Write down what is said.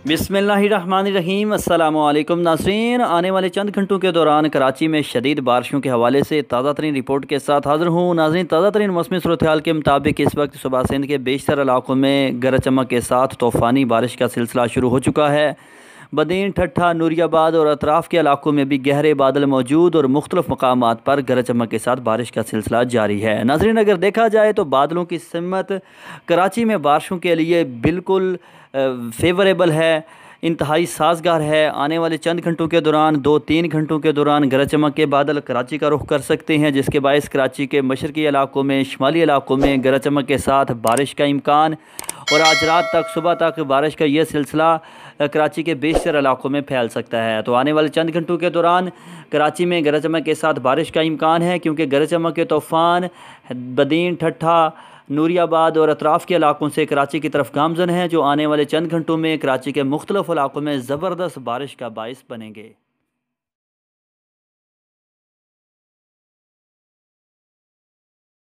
बिस्मिल्लाहिर्रहमानिर्रहीम। अस्सलामुअलैकुम नाज़रीन, आने वाले चंद घंटों के दौरान कराची में शदीद बारिशों के हवाले से ताज़ा तरीन रिपोर्ट के साथ हाज़िर हूँ। नाज़रीन, ताज़ा तरीन मौसमी सूरत हाल के मुताबिक इस वक्त सुबह सिंध के बेशतर इलाकों में गरज चमक के साथ तूफ़ानी बारिश का सिलसिला शुरू हो चुका है। बदीन, ठट्ठा, नूरियाबाद और अतराफ़ के इलाकों में भी गहरे बादल मौजूद और मुख्तलिफ मकामात पर गरज चमक के साथ बारिश का सिलसिला जारी है। नाज़रीन, अगर देखा जाए तो बादलों की सिमत कराची में बारिशों के लिए बिल्कुल फेवरेबल है, इंतहाई साजगार है। आने वाले चंद घंटों के दौरान 2-3 घंटों के दौरान गरज चमक के बादल कराची का रुख कर सकते हैं, जिसके बायस कराची के मशरकी इलाकों में, शुमाली इलाकों में गरज चमक के साथ बारिश का इम्कान और आज रात तक, सुबह तक बारिश का यह सिलसिला कराची के बेशतर इलाकों में फैल सकता है। तो आने वाले चंद घंटों के दौरान कराची में गरज चमक के साथ बारिश का इम्कान है, क्योंकि गरज चमक के तूफ़ान बदीन, ठट्ठा, नूरियाबाद और अतराफ़ के इलाकों से कराची की तरफ गामज़न हैं, जो आने वाले चंद घंटों में कराची के मुख्तलिफ इलाकों में ज़बरदस्त बारिश का बाइस बनेंगे।